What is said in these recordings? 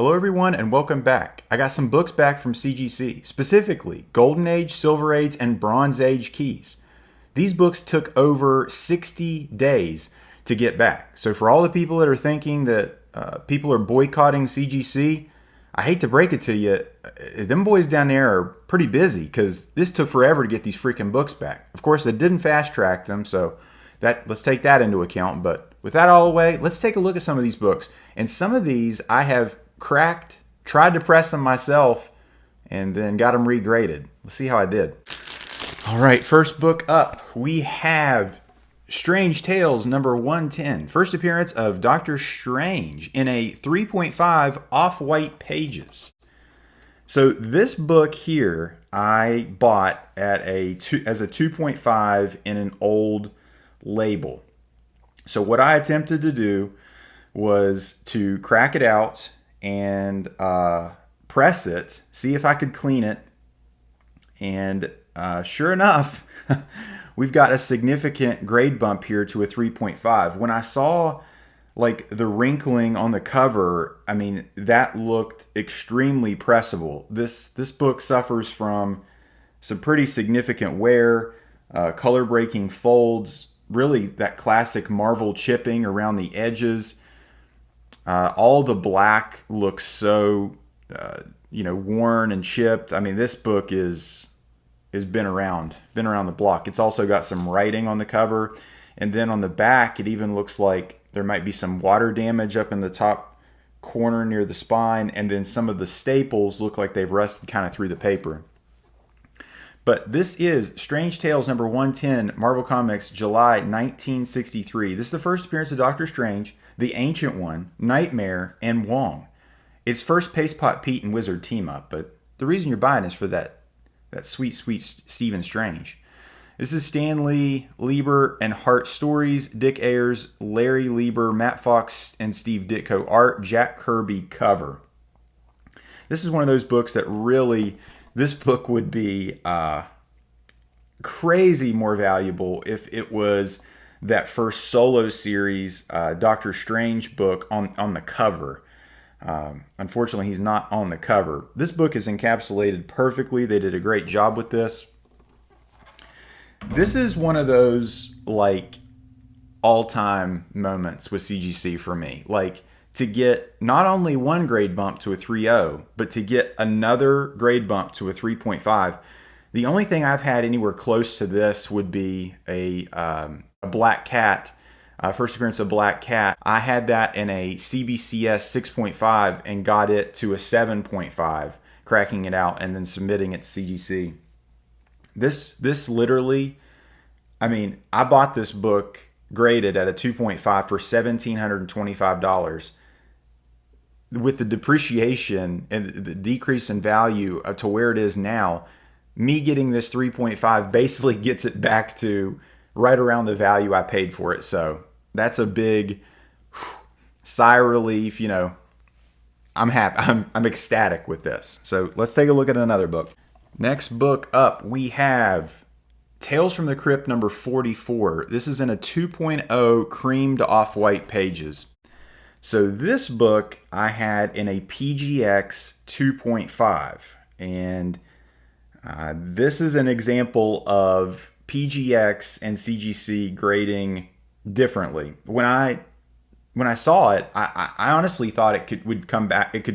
Hello everyone and welcome back. I got some books back from CGC, specifically Golden Age, Silver Age, and Bronze Age keys. These books took over 60 days to get back. So for all the people that are thinking that people are boycotting CGC, I hate to break it to you, them boys down there are pretty busy because this took forever to get these freaking books back. Of course, they didn't fast track them, so let's take that into account. But with that all the way, let's take a look at some of these books. And some of these I have cracked, tried to press them myself, and then got them regraded. Let's see how I did. All right, first book up, we have Strange Tales number 110. First appearance of Doctor Strange in a 3.5 off-white pages. So this book here I bought at as a 2.5 in an old label. So what I attempted to do was to crack it out and press it, see if I could clean it, and sure enough, we've got a significant grade bump here to a 3.5. When I saw like the wrinkling on the cover, I mean, that looked extremely pressable. This book suffers from some pretty significant wear, color breaking folds, really that classic Marvel chipping around the edges. All the black looks so, worn and chipped. I mean, this book is been around the block. It's also got some writing on the cover, and then on the back, it even looks like there might be some water damage up in the top corner near the spine, and then some of the staples look like they've rusted kind of through the paper. But this is Strange Tales number 110, Marvel Comics, July 1963. This is the first appearance of Doctor Strange, the Ancient One, Nightmare, and Wong. It's first Paste Pot Pete and Wizard team up, but the reason you're buying is for that sweet, sweet Stephen Strange. This is Stan Lee, Lieber, and Hart stories, Dick Ayers, Larry Lieber, Matt Fox, and Steve Ditko art, Jack Kirby cover. This is one of those books that really, this book would be crazy more valuable if it was that first solo series Doctor Strange book on the cover. Unfortunately, he's not on the cover. This book is encapsulated perfectly. They did a great job with this. This is one of those like all-time moments with CGC for me. Like to get not only one grade bump to a 3.0, but to get another grade bump to a 3.5. The only thing I've had anywhere close to this would be a Black Cat. First appearance of Black Cat. I had that in a CBCS 6.5 and got it to a 7.5, cracking it out and then submitting it to CGC. This literally, I mean, I bought this book graded at a 2.5 for $1,725. With the depreciation and the decrease in value to where it is now, me getting this 3.5 basically gets it back to right around the value I paid for it. So that's a big sigh of relief. I'm happy. I'm ecstatic with this. So let's take a look at another book. Next book up, we have Tales from the Crypt number 44. This is in a 2.0 creamed off-white pages. So this book I had in a PGX 2.5. And this is an example of PGX and CGC grading differently. When I saw it, I honestly thought it could come back like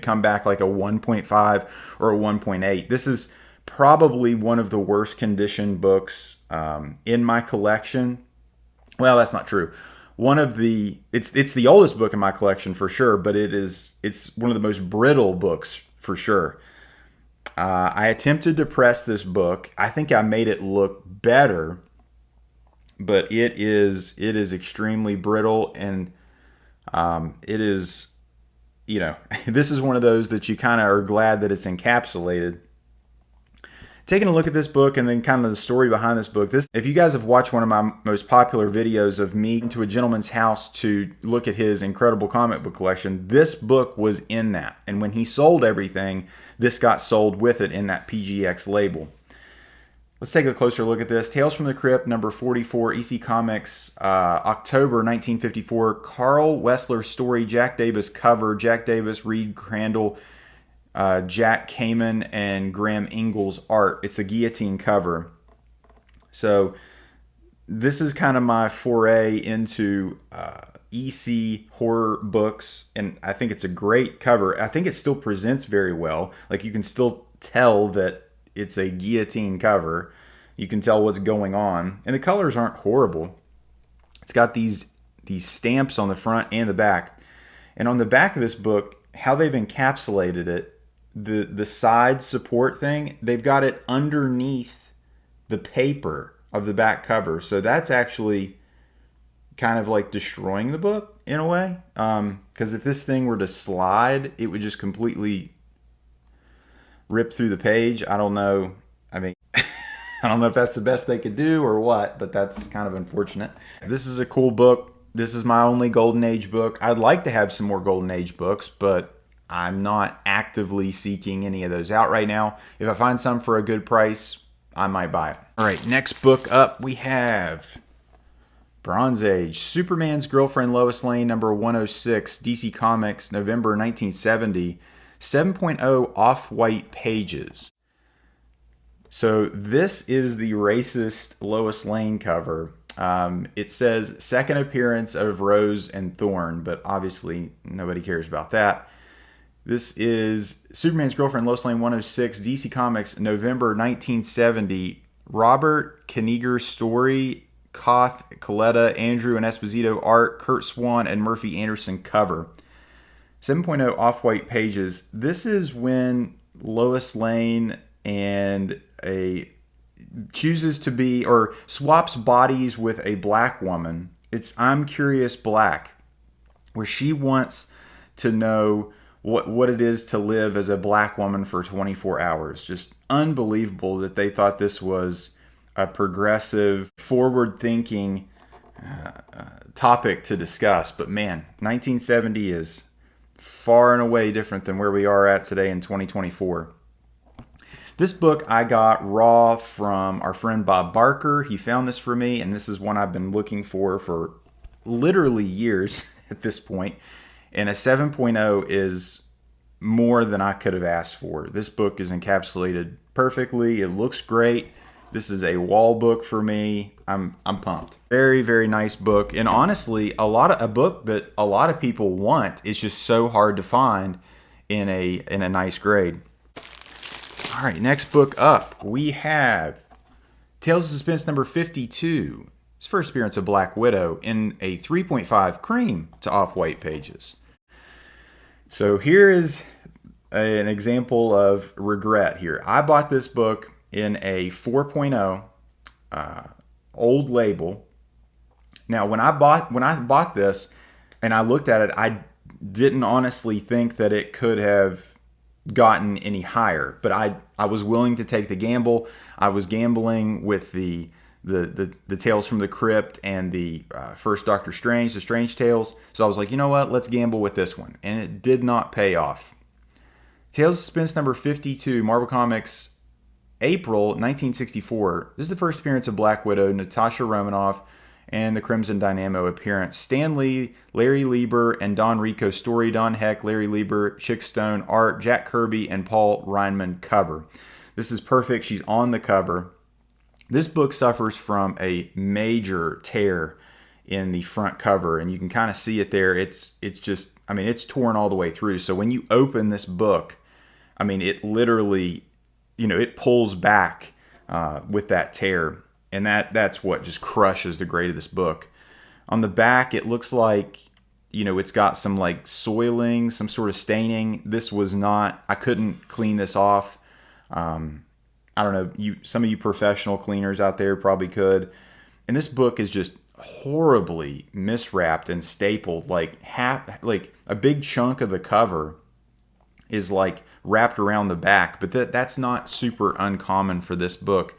a 1.5 or a 1.8. This is probably one of the worst conditioned books in my collection. Well, that's not true. It's the oldest book in my collection for sure, but it's one of the most brittle books for sure. I attempted to press this book. I think I made it look better, but it is extremely brittle, and it is, this is one of those that you kind of are glad that it's encapsulated. Taking a look at this book and then kind of the story behind this book. If you guys have watched one of my most popular videos of me into a gentleman's house to look at his incredible comic book collection, this book was in that. And when he sold everything, this got sold with it in that PGX label. Let's take a closer look at this. Tales from the Crypt, number 44, EC Comics, October 1954. Carl Wessler story, Jack Davis cover, Jack Davis, Reed Crandall, Jack Kamen, and Graham Ingalls art. It's a guillotine cover. So this is kind of my foray into EC horror books, and I think it's a great cover. I think it still presents very well. Like, you can still tell that it's a guillotine cover. You can tell what's going on, and the colors aren't horrible. It's got these stamps on the front and the back, and on the back of this book, how they've encapsulated it, the side support thing, they've got it underneath the paper of the back cover. So that's actually kind of like destroying the book in a way, because if this thing were to slide, it would just completely rip through the page. I don't know. I mean, I don't know if that's the best they could do or what, but that's kind of unfortunate. This is a cool book. This is my only Golden Age book. I'd like to have some more Golden Age books, but I'm not actively seeking any of those out right now. If I find some for a good price, I might buy it. All right, next book up, we have Bronze Age, Superman's Girlfriend Lois Lane, number 106, DC Comics, November 1970. 7.0 off-white pages. So this is the racist Lois Lane cover. It says second appearance of Rose and Thorn, but obviously nobody cares about that. This is Superman's Girlfriend Lois Lane 106, DC Comics, November 1970. Robert Kaniger story, Koth, Coletta, Andrew, and Esposito art, Kurt Swan and Murphy Anderson cover. 7.0 off-white pages. This is when Lois Lane chooses to be, or swaps bodies with a black woman. It's I'm Curious Black, where she wants to know what it is to live as a black woman for 24 hours. Just unbelievable that they thought this was a progressive, forward-thinking topic to discuss. But man, 1970 is far and away different than where we are at today in 2024. This book I got raw from our friend Bob Barker. He found this for me, and this is one I've been looking for literally years at this point. And a 7.0 is more than I could have asked for. This book is encapsulated perfectly. It looks great. This is a wall book for me. I'm pumped. Very, very nice book. And honestly, a book that a lot of people want. It's just so hard to find in a nice grade. All right, next book up, we have Tales of Suspense number 52. It's first appearance of Black Widow in a 3.5 cream to off-white pages. So here is an example of regret here. I bought this book in a 4.0 old label. Now, when I bought this and I looked at it, I didn't honestly think that it could have gotten any higher, but I was willing to take the gamble. I was gambling with the Tales from the Crypt and the first Doctor Strange, the Strange Tales. So I was like, you know what? Let's gamble with this one. And it did not pay off. Tales of Suspense number 52, Marvel Comics, April 1964. This is the first appearance of Black Widow, Natasha Romanoff, and the Crimson Dynamo appearance. Stan Lee, Larry Lieber, and Don Rico story. Don Heck, Larry Lieber, Chick Stone art, Jack Kirby, and Paul Reinman cover. This is perfect. She's on the cover. This book suffers from a major tear in the front cover, and you can kind of see it there. It's just, I mean, it's torn all the way through. So when you open this book, I mean, it literally, it pulls back with that tear. And that's what just crushes the grade of this book. On the back, it looks like, it's got some like soiling, some sort of staining. This was not, I couldn't clean this off. I don't know, some of you professional cleaners out there probably could. And this book is just horribly miswrapped and stapled. Like a big chunk of the cover is like wrapped around the back, but that's not super uncommon for this book.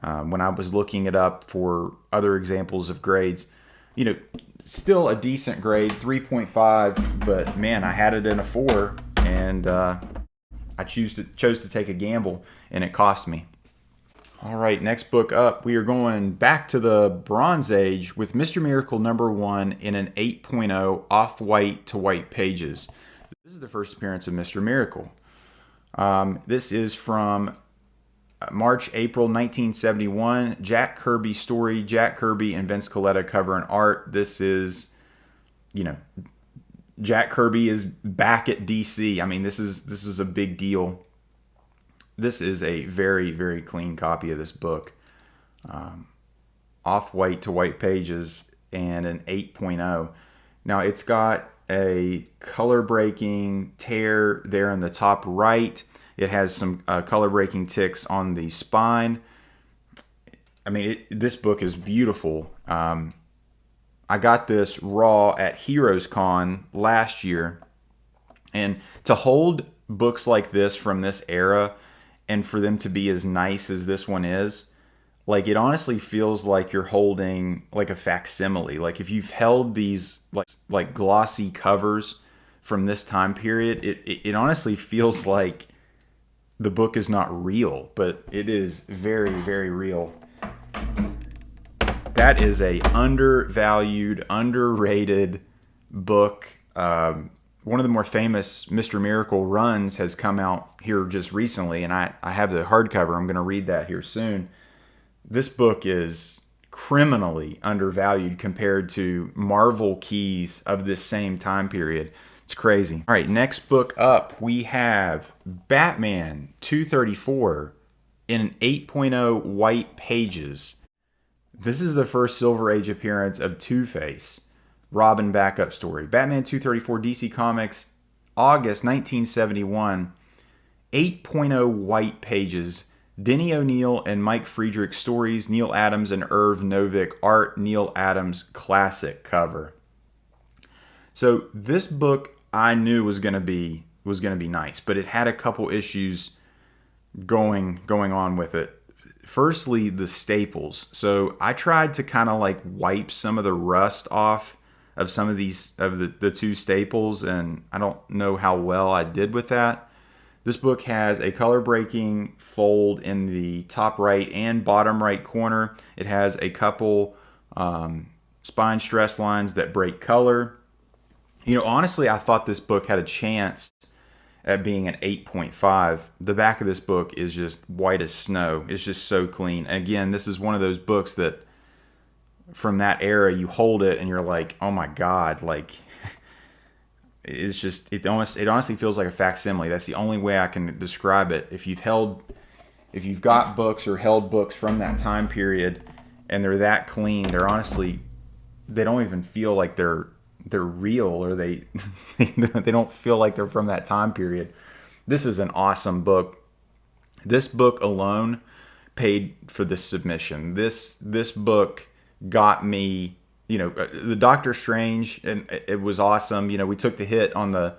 When I was looking it up for other examples of grades, still a decent grade, 3.5, but man, I had it in a 4, and I chose to take a gamble, and it cost me. All right, next book up, we are going back to the Bronze Age with Mr. Miracle #1 in an 8.0 off-white to white pages. This is the first appearance of Mr. Miracle. This is from March, April 1971. Jack Kirby story. Jack Kirby and Vince Colletta cover and art. This is, Jack Kirby is back at DC. I mean, this is a big deal. This is a very, very clean copy of this book. Off-white to white pages and an 8.0. Now, it's got a color-breaking tear there in the top right. It has some color-breaking ticks on the spine. I mean, this book is beautiful. I got this raw at Heroes Con last year. And to hold books like this from this era and for them to be as nice as this one is, like, it honestly feels like you're holding like a facsimile. Like, if you've held these like glossy covers from this time period, it honestly feels like the book is not real, but it is very, very real. That is a undervalued, underrated book. One of the more famous Mr. Miracle runs has come out here just recently, and I have the hardcover. I'm going to read that here soon. This book is criminally undervalued compared to Marvel keys of this same time period. It's crazy. All right, next book up, we have Batman 234 in an 8.0 white pages. This is the first Silver Age appearance of Two-Face, Robin backup story. Batman 234, DC Comics, August 1971, 8.0 white pages. Denny O'Neil and Mike Friedrich stories, Neil Adams and Irv Novick art, Neil Adams classic cover. So this book I knew was gonna be nice, but it had a couple issues going on with it. Firstly, the staples. So I tried to kind of like wipe some of the rust off of some of these of the two staples, and I don't know how well I did with that. This book has a color breaking fold in the top right and bottom right corner. It has a couple spine stress lines that break color. Honestly, I thought this book had a chance at being an 8.5. The back of this book is just white as snow. It's just so clean. Again, this is one of those books that from that era, you hold it and you're like, oh my God, like, it's just, it honestly feels like a facsimile. That's the only way I can describe it. If you've got books or held books from that time period and they're that clean, they don't even feel like they're real, or they don't feel like they're from that time period. This is an awesome book. This book alone paid for this submission. This book got me, the Doctor Strange, and it was awesome. We took the hit on the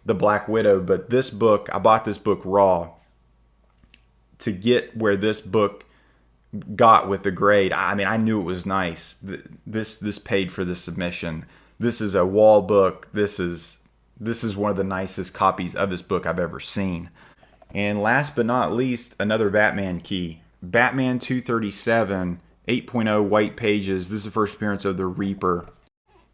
Black Widow, but this book, I bought this book raw to get where this book got with the grade. I mean, I knew it was nice. This paid for the submission. This is a wall book. This is one of the nicest copies of this book I've ever seen. And last but not least, another Batman key. Batman 237, 8.0 white pages. This is the first appearance of the Reaper.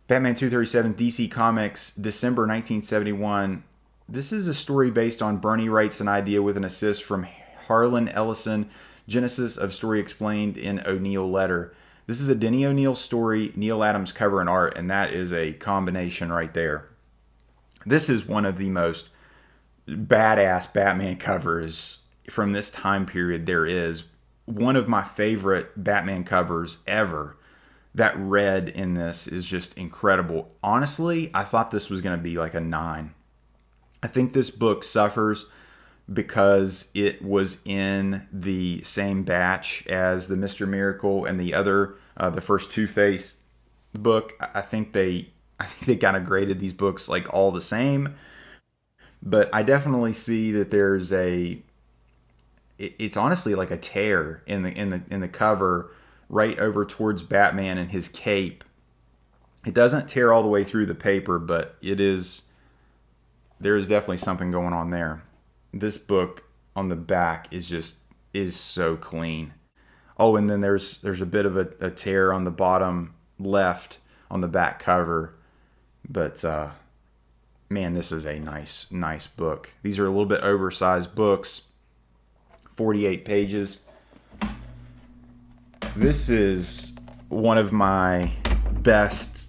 Batman 237, DC Comics, December 1971. This is a story based on Bernie writes an idea with an assist from Harlan Ellison. Genesis of story explained in O'Neill letter. This is a Denny O'Neil story, Neil Adams cover and art, and that is a combination right there. This is one of the most badass Batman covers from this time period there is. One of my favorite Batman covers ever. That red in this is just incredible. Honestly, I thought this was going to be like a 9. I think this book suffers because it was in the same batch as the Mr. Miracle and the other, the first Two-Face book. I think they kind of graded these books like all the same. But I definitely see that there's it's honestly like a tear in the cover right over towards Batman and his cape. It doesn't tear all the way through the paper, but there is definitely something going on there. This book on the back is so clean. Oh, and then there's a bit of a tear on the bottom left on the back cover. But man, this is a nice book. These are a little bit oversized books, 48 pages. This is one of my best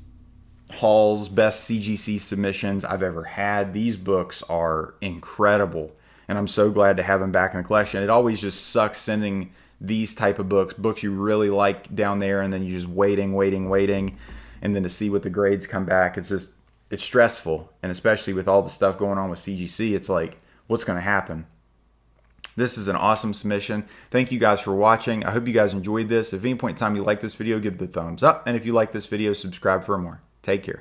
hauls, best CGC submissions I've ever had. These books are incredible, and I'm so glad to have them back in the collection. It always just sucks sending these type of books you really like down there, and then you just waiting, and then to see what the grades come back, it's stressful. And especially with all the stuff going on with CGC, it's like, what's going to happen? This is an awesome submission. Thank you guys for watching. I hope you guys enjoyed this. If at any point in time you like this video, give it a thumbs up. And if you like this video, subscribe for more. Take care.